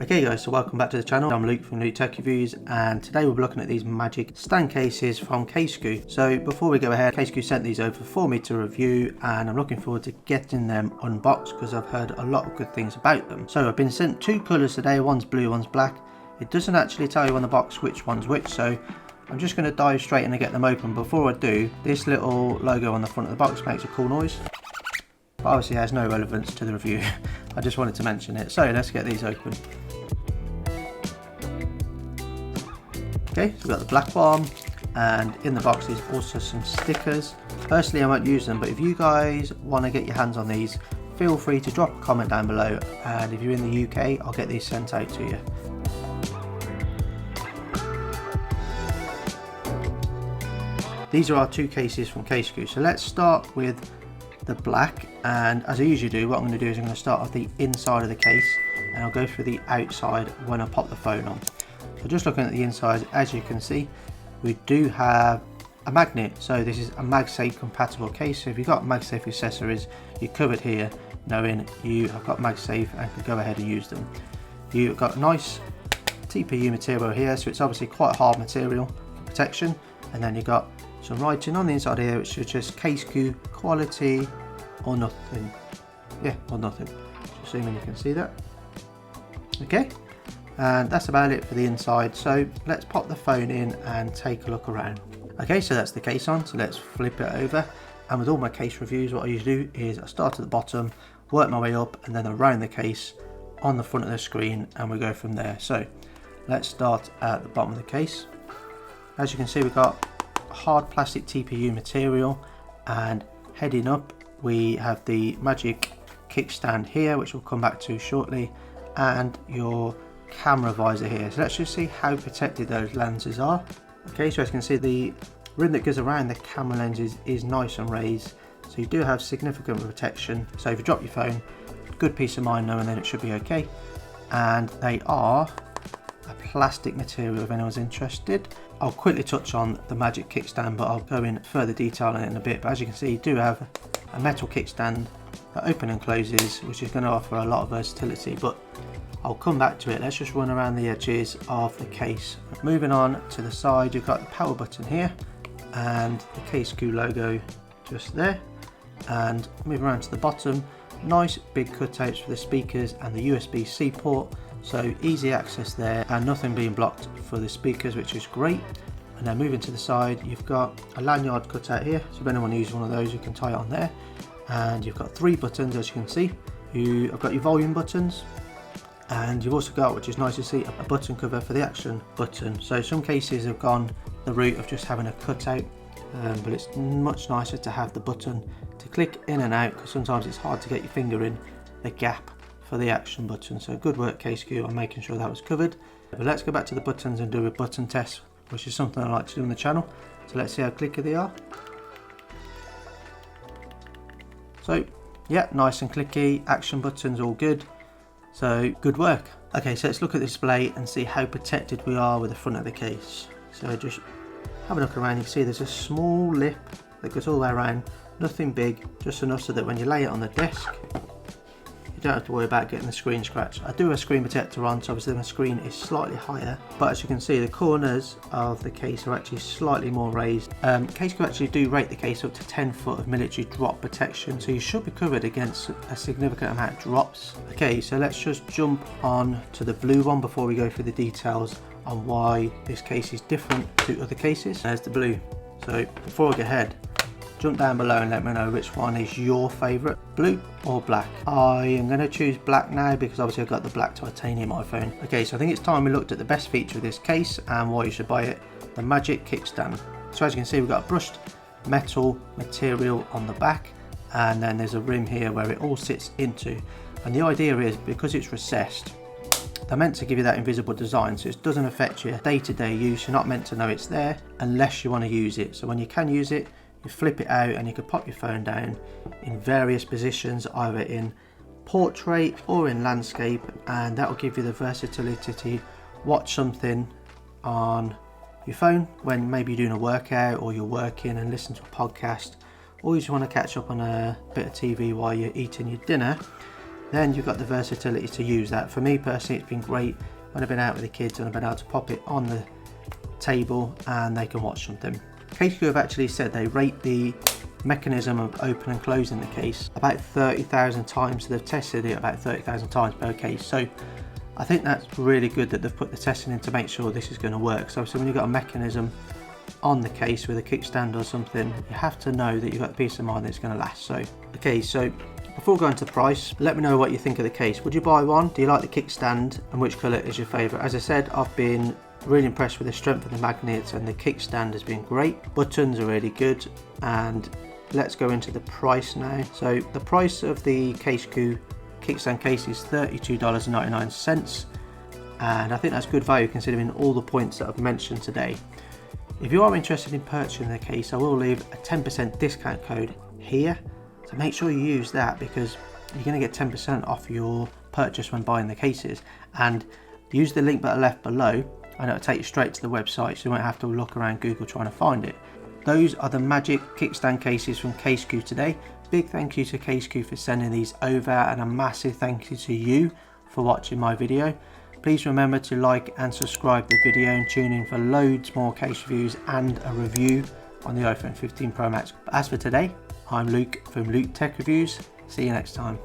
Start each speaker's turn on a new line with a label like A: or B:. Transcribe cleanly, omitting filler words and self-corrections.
A: Okay guys, so welcome back to the channel. I'm Luke from Luke Tech Reviews, and today we'll be looking at these Magic stand cases from Casekoo. So before we go ahead, Casekoo sent these over for me to review, and I'm looking forward to getting them unboxed because I've heard a lot of good things about them. So I've been sent two colours today, one's blue, one's black. It doesn't actually tell you on the box which one's which, so I'm just going to dive straight in and get them open. Before I do, this little logo on the front of the box makes a cool noise, but obviously has no relevance to the review. I just wanted to mention it. So let's get these open. Okay, so we've got the black one, and in the box is also some stickers. Personally, I won't use them, but if you guys want to get your hands on these, feel free to drop a comment down below, and if you're in the UK, I'll get these sent out to you. These are our two cases from Casekoo. So let's start with the black, and as I usually do, what I'm going to do is I'm going to start off the inside of the case, and I'll go through the outside when I pop the phone on. So just looking at the inside, as you can see, we do have a magnet. So this is a MagSafe compatible case. So if you've got MagSafe accessories, you're covered here, knowing you have got MagSafe and can go ahead and use them. You've got nice TPU material here, so it's obviously quite hard material for protection. And then you've got some writing on the inside here, which is just Casekoo quality or nothing. Yeah, or nothing. Just assuming you can see that. Okay. And that's about it for the inside, so let's pop the phone in and take a look around. Okay, so that's the case on, so let's flip it over. And with all my case reviews, what I usually do is I start at the bottom, work my way up, and then around the case on the front of the screen, and we go from there. So let's start at the bottom of the case. As you can see, we've got hard plastic TPU material, and heading up we have the Magic Kickstand here, which we'll come back to shortly, and your camera visor here. So let's just see how protected those lenses are. Okay, so as you can see, the rim that goes around the camera lenses is nice and raised, so you do have significant protection. So if you drop your phone, good peace of mind knowing that it should be okay. And they are a plastic material if anyone's interested. I'll quickly touch on the Magic Kickstand, but I'll go in further detail on it in a bit. But as you can see, you do have a metal kickstand that opens and closes, which is going to offer a lot of versatility, but I'll come back to it. Let's just run around the edges of the case. Moving on to the side, you've got the power button here and the Casekoo logo just there. And moving around to the bottom, nice big cutouts for the speakers and the USB-C port. So easy access there, and nothing being blocked for the speakers, which is great. And then moving to the side, you've got a lanyard cutout here. So if anyone uses one of those, you can tie it on there. And you've got three buttons, as you can see. You've got your volume buttons, and you've also got, which is nice to see, a button cover for the action button. So some cases have gone the route of just having a cutout, but it's much nicer to have the button to click in and out, because sometimes it's hard to get your finger in the gap for the action button. So good work, Casekoo, on making sure that was covered. But let's go back to the buttons and do a button test, which is something I like to do on the channel. So let's see how clicky they are. So yeah, nice and clicky, action buttons all good. So good work. Okay, so let's look at the display and see how protected we are with the front of the case. So just have a look around. You can see there's a small lip that goes all the way around, nothing big, just enough so that when you lay it on the desk, you don't have to worry about getting the screen scratched. I do have a screen protector on, so obviously my screen is slightly higher, but as you can see, the corners of the case are actually slightly more raised. Casekoo actually do rate the case up to 10 foot of military drop protection, so you should be covered against a significant amount of drops. Okay, so let's just jump on to the blue one before we go through the details on why this case is different to other cases. There's the blue. So before I go ahead, jump down below and let me know which one is your favourite, blue or black. I am going to choose black now because obviously I've got the black titanium iPhone. Okay, so I think it's time we looked at the best feature of this case and why you should buy it, the Magic Kickstand. So as you can see, we've got a brushed metal material on the back, and then there's a rim here where it all sits into. And the idea is, because it's recessed, they're meant to give you that invisible design, so it doesn't affect your day-to-day use. You're not meant to know it's there unless you want to use it. So when you can use it, you flip it out and you can pop your phone down in various positions, either in portrait or in landscape, and that will give you the versatility to watch something on your phone when maybe you're doing a workout or you're working, and listen to a podcast, or you just want to catch up on a bit of TV while you're eating your dinner. then you've got the versatility to use that. For me personally, it's been great when I've been out with the kids and I've been able to pop it on the table and they can watch something. Casekoo have actually said they rate the mechanism of open and closing the case about 30,000 times. So they've tested it about 30,000 times per case. So I think that's really good that they've put the testing in to make sure this is going to work. So when you've got a mechanism on the case with a kickstand or something, you have to know that you've got the peace of mind that it's going to last. So okay, so before going to price, let me know what you think of the case. Would you buy one? Do you like the kickstand, and which colour is your favourite? As I said, I've been really impressed with the strength of the magnets, and the kickstand has been great. Buttons are really good. And let's go into the price now. So the price of the Casekoo kickstand case is $32.99, and I think that's good value considering all the points that I've mentioned today. If you are interested in purchasing the case, I will leave a 10% discount code here, so make sure you use that because you're going to get 10% off your purchase when buying the cases. And use the link that I left below and it'll take you straight to the website, so you won't have to look around Google trying to find it. Those are the Magic Kickstand cases from Casekoo today. Big thank you to Casekoo for sending these over, and a massive thank you to you for watching my video. Please remember to like and subscribe the video and tune in for loads more case reviews and a review on the iPhone 15 Pro Max. But as for today, I'm Luke from Luke Tech Reviews. See you next time.